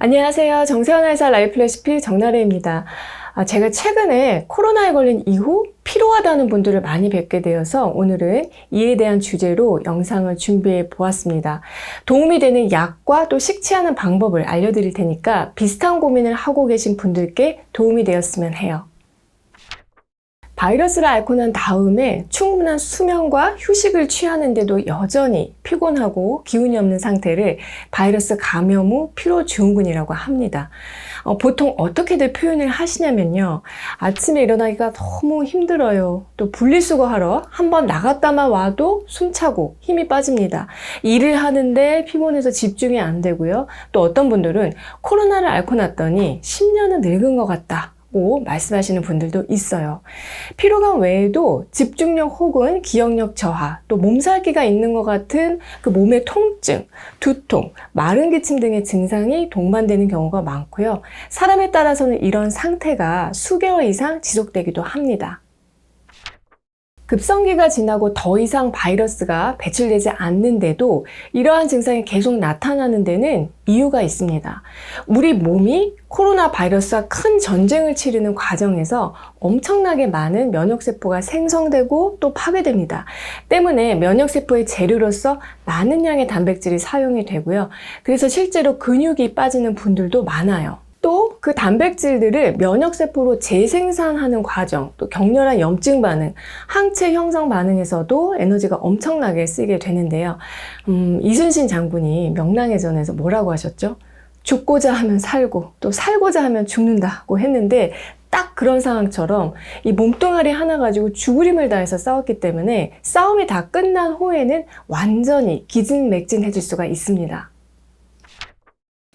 안녕하세요. 정세원의 의사 라이프 레시피 정나래입니다. 제가 최근에 코로나에 걸린 이후 피로하다는 분들을 많이 뵙게 되어서 오늘은 이에 대한 주제로 영상을 준비해 보았습니다. 도움이 되는 약과 또 식치하는 방법을 알려드릴 테니까 비슷한 고민을 하고 계신 분들께 도움이 되었으면 해요. 바이러스를 앓고 난 다음에 충분한 수면과 휴식을 취하는데도 여전히 피곤하고 기운이 없는 상태를 바이러스 감염 후 피로증후군이라고 합니다. 보통 어떻게들 표현을 하시냐면요. 아침에 일어나기가 너무 힘들어요. 또 분리수거하러 한번 나갔다만 와도 숨차고 힘이 빠집니다. 일을 하는데 피곤해서 집중이 안 되고요. 또 어떤 분들은 코로나를 앓고 났더니 10년은 늙은 것 같다 말씀하시는 분들도 있어요. 피로감 외에도 집중력 혹은 기억력 저하, 또 몸살기가 있는 것 같은 그 몸의 통증, 두통, 마른 기침 등의 증상이 동반되는 경우가 많고요. 사람에 따라서는 이런 상태가 수개월 이상 지속되기도 합니다. 급성기가 지나고 더 이상 바이러스가 배출되지 않는데도 이러한 증상이 계속 나타나는 데는 이유가 있습니다. 우리 몸이 코로나 바이러스와 큰 전쟁을 치르는 과정에서 엄청나게 많은 면역세포가 생성되고 또 파괴됩니다. 때문에 면역세포의 재료로서 많은 양의 단백질이 사용이 되고요. 그래서 실제로 근육이 빠지는 분들도 많아요. 또 그 단백질들을 면역세포로 재생산하는 과정, 또 격렬한 염증 반응, 항체 형성 반응에서도 에너지가 엄청나게 쓰게 되는데요. 이순신 장군이 명랑해전에서 뭐라고 하셨죠? 죽고자 하면 살고, 또 살고자 하면 죽는다고 했는데 딱 그런 상황처럼 이 몸뚱아리 하나 가지고 죽을 힘을 다해서 싸웠기 때문에 싸움이 다 끝난 후에는 완전히 기진맥진해질 수가 있습니다.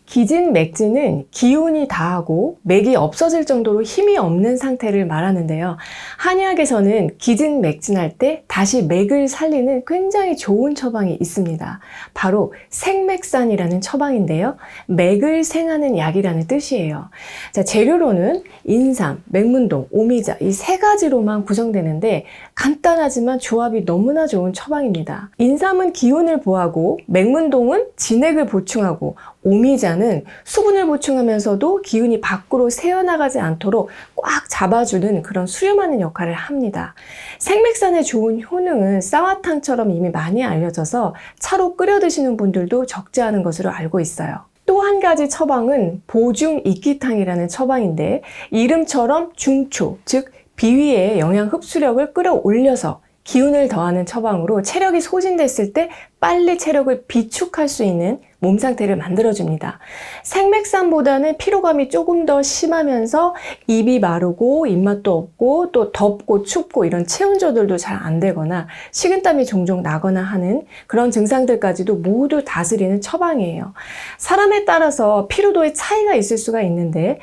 기진맥진은 기운이 다하고 맥이 없어질 정도로 힘이 없는 상태를 말하는데요. 한의학에서는 기진맥진할 때 다시 맥을 살리는 굉장히 좋은 처방이 있습니다. 바로 생맥산이라는 처방인데요. 맥을 생하는 약이라는 뜻이에요. 자, 재료로는 인삼, 맥문동, 오미자 이 세 가지로만 구성되는데 간단하지만 조합이 너무나 좋은 처방입니다. 인삼은 기운을 보하고 맥문동은 진액을 보충하고 오미자는 수분을 보충하면서도 기운이 밖으로 새어나가지 않도록 꽉 잡아주는 그런 수렴하는 역할을 합니다. 생맥산의 좋은 효능은 쌍화탕처럼 이미 많이 알려져서 차로 끓여 드시는 분들도 적지 않은 것으로 알고 있어요. 또 한 가지 처방은 보중익기탕이라는 처방인데 이름처럼 중초, 즉 비위의 영양 흡수력을 끌어올려서 기운을 더하는 처방으로 체력이 소진됐을 때 빨리 체력을 비축할 수 있는 몸 상태를 만들어줍니다. 생맥산보다는 피로감이 조금 더 심하면서 입이 마르고 입맛도 없고 또 덥고 춥고 이런 체온조절도 잘 안 되거나 식은땀이 종종 나거나 하는 그런 증상들까지도 모두 다스리는 처방이에요. 사람에 따라서 피로도의 차이가 있을 수가 있는데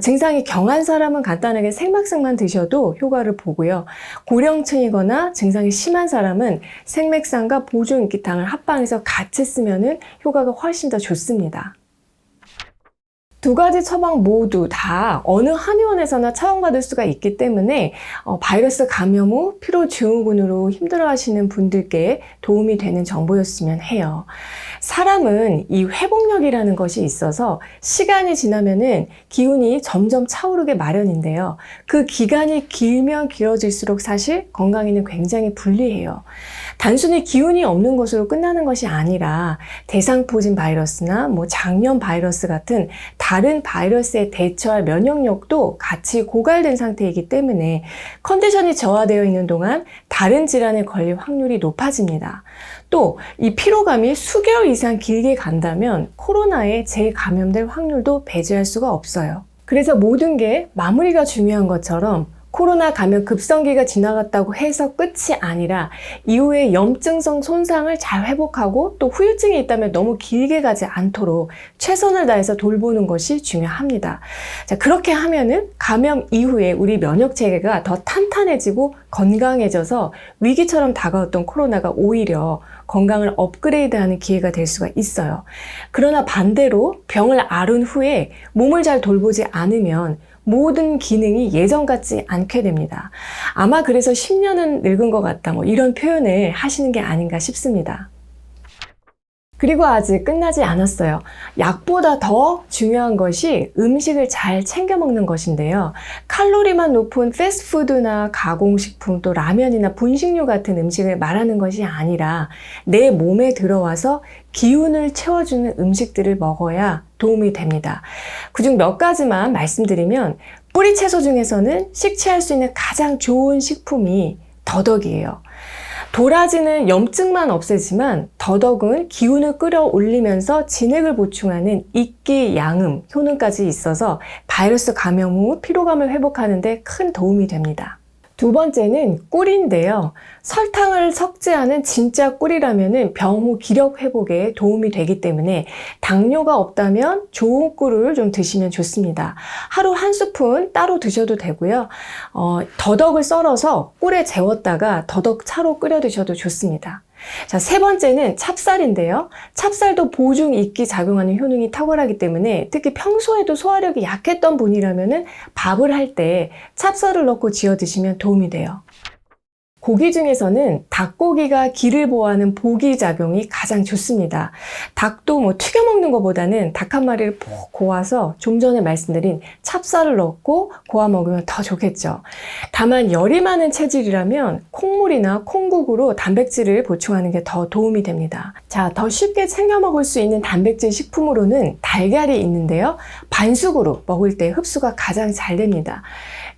증상이 경한 사람은 간단하게 생맥산만 드셔도 효과를 보고요. 고령층이거나 증상이 심한 사람은 생맥산과 보중익기탕을 합방해서 같이 쓰면은 효과가 훨씬 더 좋습니다. 두 가지 처방 모두 다 어느 한의원에서나 처방받을 수가 있기 때문에 바이러스 감염 후 피로증후군으로 힘들어하시는 분들께 도움이 되는 정보였으면 해요. 사람은 이 회복력이라는 것이 있어서 시간이 지나면은 기운이 점점 차오르게 마련인데요. 그 기간이 길면 길어질수록 사실 건강에는 굉장히 불리해요. 단순히 기운이 없는 것으로 끝나는 것이 아니라 대상포진 바이러스나 장염 바이러스 같은 다른 바이러스에 대처할 면역력도 같이 고갈된 상태이기 때문에 컨디션이 저하되어 있는 동안 다른 질환에 걸릴 확률이 높아집니다. 또 이 피로감이 수개월 이상 길게 간다면 코로나에 재감염될 확률도 배제할 수가 없어요. 그래서 모든 게 마무리가 중요한 것처럼 코로나 감염 급성기가 지나갔다고 해서 끝이 아니라 이후에 염증성 손상을 잘 회복하고 또 후유증이 있다면 너무 길게 가지 않도록 최선을 다해서 돌보는 것이 중요합니다. 자, 그렇게 하면은 감염 이후에 우리 면역체계가 더 탄탄해지고 건강해져서 위기처럼 다가왔던 코로나가 오히려 건강을 업그레이드하는 기회가 될 수가 있어요. 그러나 반대로 병을 앓은 후에 몸을 잘 돌보지 않으면 모든 기능이 예전 같지 않게 됩니다. 아마 그래서 10년은 늙은 것 같다 이런 표현을 하시는 게 아닌가 싶습니다. 그리고 아직 끝나지 않았어요. 약보다 더 중요한 것이 음식을 잘 챙겨 먹는 것인데요. 칼로리만 높은 패스트푸드나 가공식품, 또 라면이나 분식류 같은 음식을 말하는 것이 아니라 내 몸에 들어와서 기운을 채워주는 음식들을 먹어야 도움이 됩니다. 그중 몇 가지만 말씀드리면, 뿌리 채소 중에서는 식취할 수 있는 가장 좋은 식품이 더덕이에요. 도라지는 염증만 없애지만 더덕은 기운을 끌어올리면서 진액을 보충하는 이끼 양음 효능까지 있어서 바이러스 감염 후 피로감을 회복하는 데 큰 도움이 됩니다. 두 번째는 꿀인데요. 설탕을 섭취하는 진짜 꿀이라면 병 후 기력 회복에 도움이 되기 때문에 당뇨가 없다면 좋은 꿀을 좀 드시면 좋습니다. 하루 한 스푼 따로 드셔도 되고요. 더덕을 썰어서 꿀에 재웠다가 더덕차로 끓여 드셔도 좋습니다. 자, 세 번째는 찹쌀인데요. 찹쌀도 보중 이끼 작용하는 효능이 탁월하기 때문에 특히 평소에도 소화력이 약했던 분이라면 밥을 할 때 찹쌀을 넣고 지어 드시면 도움이 돼요. 고기 중에서는 닭고기가 기를 보호하는 보기 작용이 가장 좋습니다. 닭도 튀겨 먹는 것보다는 닭 한 마리를 푹 고아서 좀 전에 말씀드린 찹쌀을 넣고 고아 먹으면 더 좋겠죠. 다만 열이 많은 체질이라면 콩물이나 콩국으로 단백질을 보충하는 게 더 도움이 됩니다. 자, 더 쉽게 챙겨 먹을 수 있는 단백질 식품으로는 달걀이 있는데요. 반숙으로 먹을 때 흡수가 가장 잘 됩니다.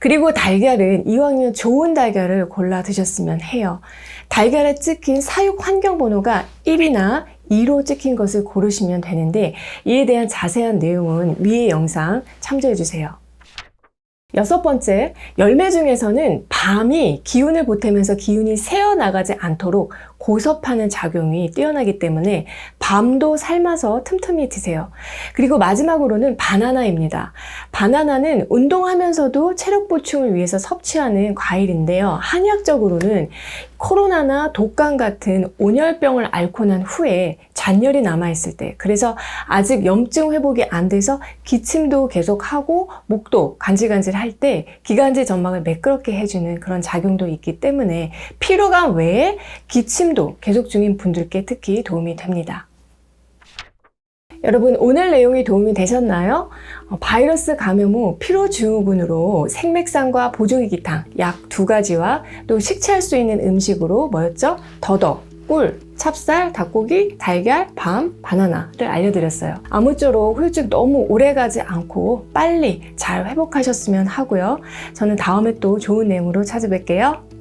그리고 달걀은 이왕이면 좋은 달걀을 골라 드셨으면 해요. 달걀에 찍힌 사육 환경 번호가 1이나 2로 찍힌 것을 고르시면 되는데, 이에 대한 자세한 내용은 위의 영상 참조해 주세요. 여섯 번째, 열매 중에서는 밤이 기운을 보태면서 기운이 새어나가지 않도록 고섭하는 작용이 뛰어나기 때문에 밤도 삶아서 틈틈이 드세요. 그리고 마지막으로는 바나나입니다. 바나나는 운동하면서도 체력 보충을 위해서 섭취하는 과일인데요. 한의학적으로는 코로나나 독감 같은 온열병을 앓고 난 후에 잔열이 남아있을 때, 그래서 아직 염증 회복이 안 돼서 기침도 계속하고 목도 간질간질할 때 기관지 점막을 매끄럽게 해주는 그런 작용도 있기 때문에 피로감 외에 기침도 계속 중인 분들께 특히 도움이 됩니다. 여러분, 오늘 내용이 도움이 되셨나요? 바이러스 감염 후 피로증후군으로 생맥산과 보조기기탕 약 2가지와 또 식취할 수 있는 음식으로 뭐였죠? 더덕, 꿀, 찹쌀, 닭고기, 달걀, 밤, 바나나를 알려드렸어요. 아무쪼록 후유증 너무 오래가지 않고 빨리 잘 회복하셨으면 하고요. 저는 다음에 또 좋은 내용으로 찾아뵐게요.